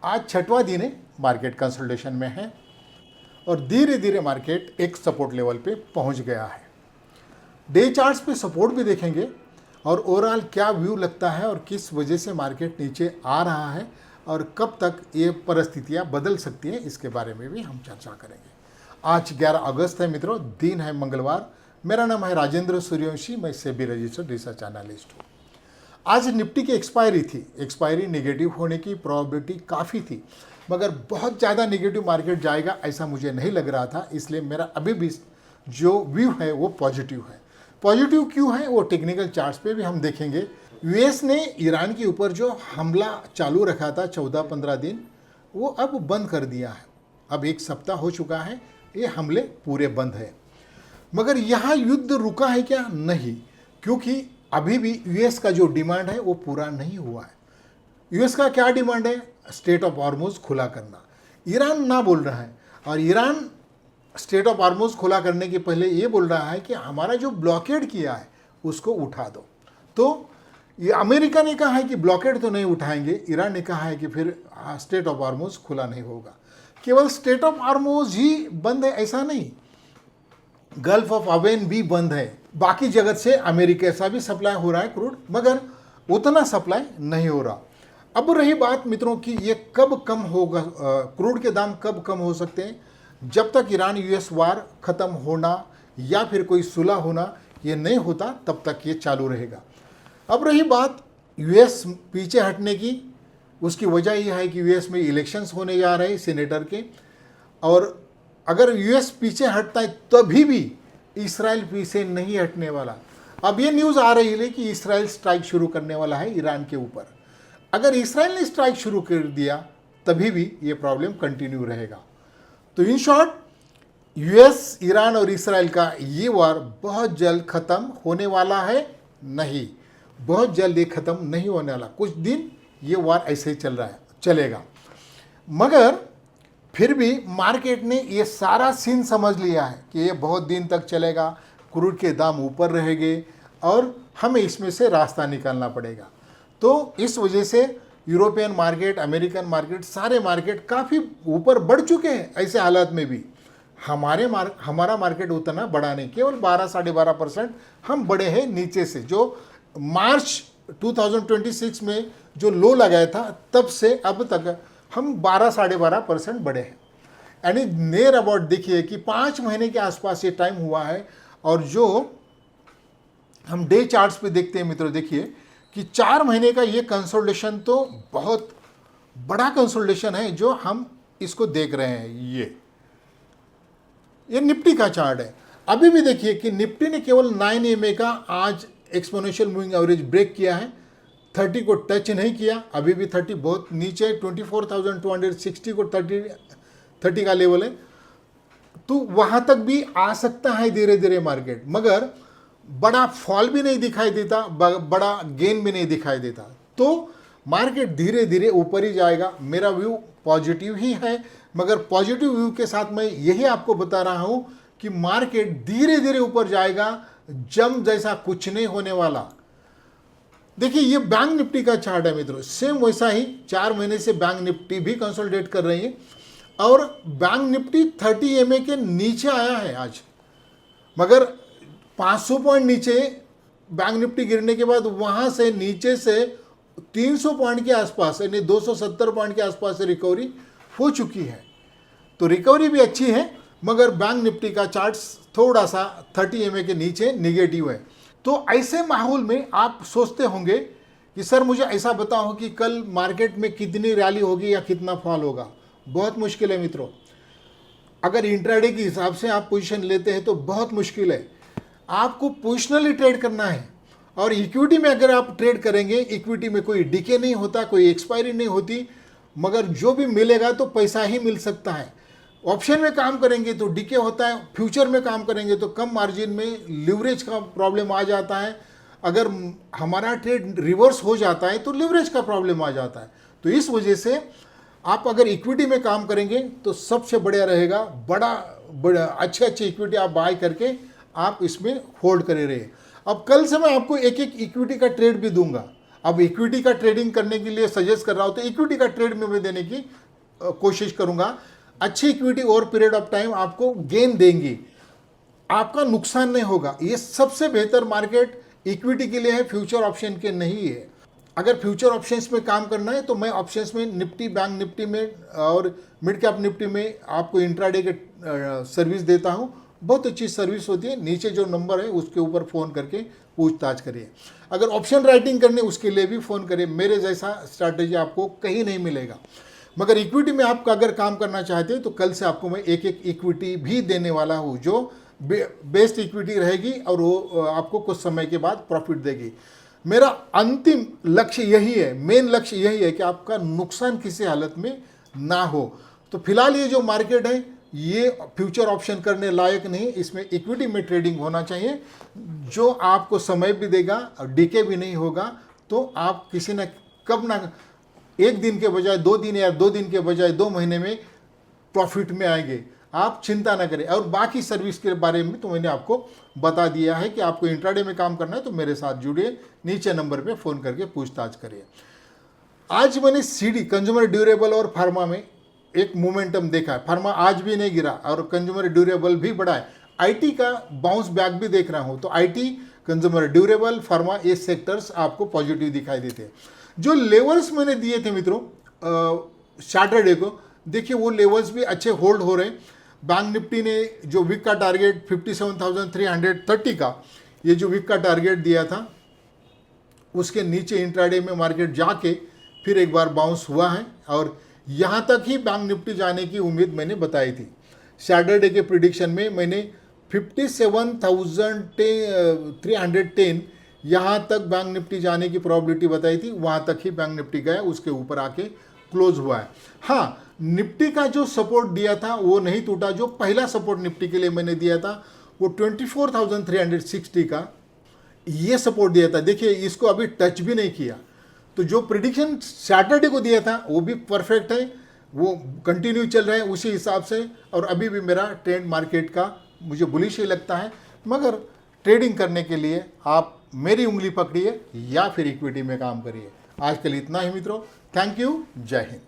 आज छठवां दिन है, मार्केट कंसोलिडेशन में है और धीरे धीरे मार्केट एक सपोर्ट लेवल पे पहुंच गया है। डे चार्ट्स पे सपोर्ट भी देखेंगे और ओवरऑल क्या व्यू लगता है और किस वजह से मार्केट नीचे आ रहा है और कब तक ये परिस्थितियां बदल सकती हैं, इसके बारे में भी हम चर्चा करेंगे। आज 11 अगस्त है मित्रों, दिन है मंगलवार। मेरा नाम है राजेंद्र सूर्यवंशी, मैं सेबी रजिस्टर्ड रिसर्च एनालिस्ट हूँ। आज निफ्टी की एक्सपायरी थी, एक्सपायरी नेगेटिव होने की प्रोबेबिलिटी काफ़ी थी, मगर बहुत ज़्यादा नेगेटिव मार्केट जाएगा ऐसा मुझे नहीं लग रहा था, इसलिए मेरा अभी भी जो व्यू है वो पॉजिटिव है। पॉजिटिव क्यों है वो टेक्निकल चार्ट्स पे भी हम देखेंगे। यूएस ने ईरान के ऊपर जो हमला चालू रखा था 14-15 दिन, वो अब बंद कर दिया है। अब एक सप्ताह हो चुका है, ये हमले पूरे बंद है। मगर यहाँ युद्ध रुका है क्या? नहीं, क्योंकि अभी भी यूएस का जो डिमांड है वो पूरा नहीं हुआ है। यूएस का क्या डिमांड है? स्टेट ऑफ हॉर्मुज खुला करना। ईरान ना बोल रहा है और ईरान स्टेट ऑफ हॉर्मुज खुला करने के पहले ये बोल रहा है कि हमारा जो ब्लॉकेड किया है उसको उठा दो। तो ये अमेरिका ने कहा है कि ब्लॉकेड तो नहीं उठाएंगे, ईरान ने कहा है कि फिर स्टेट ऑफ हॉर्मुज खुला नहीं होगा। केवल स्टेट ऑफ हॉर्मुज ही बंद है ऐसा नहीं, गल्फ ऑफ अवेन भी बंद है। बाकी जगत से अमेरिका से भी सप्लाई हो रहा है क्रूड, मगर उतना सप्लाई नहीं हो रहा। अब रही बात मित्रों कि ये कब कम होगा, क्रूड के दाम कब कम हो सकते हैं? जब तक ईरान यूएस वार ख़त्म होना या फिर कोई सुलह होना ये नहीं होता तब तक ये चालू रहेगा। अब रही बात यूएस पीछे हटने की, उसकी वजह यह है कि यूएस में इलेक्शंस होने जा रहे हैं सीनेटर के, और अगर यूएस पीछे हटता है तभी भी इसराइल पीछे नहीं हटने वाला। अब ये न्यूज़ आ रही है कि इसराइल स्ट्राइक शुरू करने वाला है ईरान के ऊपर। अगर इसराइल ने स्ट्राइक शुरू कर दिया तभी भी ये प्रॉब्लम कंटिन्यू रहेगा। तो इन शॉर्ट, यूएस, ईरान और इसराइल का ये वार बहुत जल्द ख़त्म होने वाला है नहीं, बहुत जल्द ये ख़त्म नहीं होने वाला। कुछ दिन ये वार ऐसे ही चलेगा। मगर फिर भी मार्केट ने ये सारा सीन समझ लिया है कि ये बहुत दिन तक चलेगा, क्रूड के दाम ऊपर रहेंगे और हमें इसमें से रास्ता निकालना पड़ेगा। तो इस वजह से यूरोपियन मार्केट, अमेरिकन मार्केट, सारे मार्केट काफ़ी ऊपर बढ़ चुके हैं। ऐसे हालात में भी हमारा मार्केट उतना बड़ा नहीं, केवल 12-12.5% हम बड़े हैं नीचे से। जो मार्च 2026 में जो लो लगाया था तब से अब तक हम 12-12.5% बढ़े हैं। यानी नियर अबाउट देखिए कि 5 महीने के आसपास ये टाइम हुआ है। और जो हम डे चार्ट्स पे देखते हैं मित्रों, देखिए कि 4 महीने का ये कंसोलिडेशन तो बहुत बड़ा कंसोलिडेशन है जो हम इसको देख रहे हैं। ये निफ्टी का चार्ट है। अभी भी देखिए कि निफ्टी ने केवल 9 EMA का आज एक्सपोनेंशियल मूविंग एवरेज ब्रेक किया है, 30 को टच नहीं किया। अभी भी 30 बहुत नीचे, 24,260 को 30 का लेवल है। तो वहाँ तक भी आ सकता है धीरे धीरे मार्केट, मगर बड़ा फॉल भी नहीं दिखाई देता, बड़ा गेन भी नहीं दिखाई देता। तो मार्केट धीरे धीरे ऊपर ही जाएगा। मेरा व्यू पॉजिटिव ही है, मगर पॉजिटिव व्यू के साथ मैं यही आपको बता रहा हूँ कि मार्केट धीरे धीरे ऊपर जाएगा, जम जैसा कुछ नहीं होने वाला। देखिए ये बैंक निफ्टी का चार्ट है मित्रों, सेम वैसा ही 4 महीने से बैंक निफ्टी भी कंसोलिडेट कर रही है और बैंक निफ्टी 30 EMA के नीचे आया है आज। मगर 500 पॉइंट नीचे बैंक निफ्टी गिरने के बाद वहाँ से नीचे से 300 पॉइंट के आसपास, यानी 270 पॉइंट के आसपास से रिकवरी हो चुकी है। तो रिकवरी भी अच्छी है, मगर बैंक निफ्टी का चार्ट थोड़ा सा 30 EMA के नीचे निगेटिव है। तो ऐसे माहौल में आप सोचते होंगे कि सर मुझे ऐसा बताओ कि कल मार्केट में कितनी रैली होगी या कितना फॉल होगा। बहुत मुश्किल है मित्रों। अगर इंट्राडे के हिसाब से आप पोजीशन लेते हैं तो बहुत मुश्किल है। आपको पोजिशनली ट्रेड करना है। और इक्विटी में अगर आप ट्रेड करेंगे, इक्विटी में कोई डिके नहीं होता, कोई एक्सपायरी नहीं होती, मगर जो भी मिलेगा तो पैसा ही मिल सकता है। ऑप्शन में काम करेंगे तो डिके होता है, फ्यूचर में काम करेंगे तो कम मार्जिन में लिवरेज का प्रॉब्लम आ जाता है। अगर हमारा ट्रेड रिवर्स हो जाता है तो लिवरेज का प्रॉब्लम आ जाता है। तो इस वजह से आप अगर इक्विटी में काम करेंगे तो सबसे बढ़िया रहेगा, बड़ा अच्छे इक्विटी आप बाय करके आप इसमें होल्ड करे रहे। अब कल से मैं आपको एक एक इक्विटी का ट्रेड भी दूंगा। अब इक्विटी का ट्रेडिंग करने के लिए सजेस्ट कर रहा हूँ तो इक्विटी का ट्रेड में मैं देने की कोशिश करूंगा। अच्छी equity over period of time आपको गेन देंगी, आपका नुकसान नहीं होगा। ये सबसे बेहतर मार्केट इक्विटी के लिए है, फ्यूचर ऑप्शन के नहीं है। अगर फ्यूचर ऑप्शंस में काम करना है तो मैं ऑप्शंस में निफ्टी, बैंक निफ्टी में और मिड कैप निफ्टी में आपको इंट्राडे के सर्विस देता हूँ। बहुत अच्छी सर्विस होती है। नीचे जो नंबर है उसके ऊपर फ़ोन करके पूछताछ करिए। अगर ऑप्शन राइटिंग करने उसके लिए भी फ़ोन करिए। मेरे जैसा स्ट्रैटेजी आपको कहीं नहीं मिलेगा। मगर इक्विटी में आप अगर काम करना चाहते हैं तो कल से आपको मैं एक एक इक्विटी भी देने वाला हूँ जो बेस्ट इक्विटी रहेगी और वो आपको कुछ समय के बाद प्रॉफिट देगी। मेरा अंतिम लक्ष्य यही है, मेन लक्ष्य यही है कि आपका नुकसान किसी हालत में ना हो। तो फिलहाल ये जो मार्केट है ये फ्यूचर ऑप्शन करने लायक नहीं, इसमें इक्विटी में ट्रेडिंग होना चाहिए जो आपको समय भी देगा और डीके भी नहीं होगा। तो आप किसी न कब ना एक दिन के बजाय 2 दिन या 2 दिन के बजाय 2 महीने में प्रॉफिट में आएंगे। आप चिंता ना करें। और बाकी सर्विस के बारे में तो मैंने आपको बता दिया है कि आपको इंट्राडे में काम करना है तो मेरे साथ जुड़िए, नीचे नंबर पे फ़ोन करके पूछताछ करिए। आज मैंने सीडी कंज्यूमर ड्यूरेबल और फार्मा में एक मोमेंटम देखा है। फार्मा आज भी नहीं गिरा और कंज्यूमर ड्यूरेबल भी बढ़ा है। आईटी का बाउंस बैक भी देख रहा हूँ। तो आईटी, कंज्यूमर ड्यूरेबल, फार्मा, ये सेक्टर्स आपको पॉजिटिव दिखाई देते हैं। जो लेवल्स मैंने दिए थे मित्रों सैटरडे को, देखिए वो लेवल्स भी अच्छे होल्ड हो रहे हैं। बैंक निफ्टी ने जो वीक का टारगेट 57,330 का, ये जो वीक का टारगेट दिया था उसके नीचे इंट्राडे में मार्केट जाके फिर एक बार बाउंस हुआ है और यहाँ तक ही बैंक निफ्टी जाने की उम्मीद मैंने बताई थी। सैटरडे के प्रिडिक्शन में मैंने 57,310 यहाँ तक बैंक निफ्टी जाने की प्रोबेबिलिटी बताई थी। वहाँ तक ही बैंक निफ्टी गया, उसके ऊपर आके क्लोज हुआ है। हाँ, निफ्टी का जो सपोर्ट दिया था वो नहीं टूटा। जो पहला सपोर्ट निफ्टी के लिए मैंने दिया था वो 24,360 का ये सपोर्ट दिया था। देखिए इसको अभी टच भी नहीं किया। तो जो प्रिडिक्शन सैटरडे को दिया था वो भी परफेक्ट है, वो कंटिन्यू चल रहा है उसी हिसाब से। और अभी भी मेरा ट्रेंड मार्केट का मुझे बुलिश ही लगता है। मगर ट्रेडिंग करने के लिए आप मेरी उंगली पकड़िए या फिर इक्विटी में काम करिए। आज के लिए इतना ही मित्रों। Thank you. जय हिंद।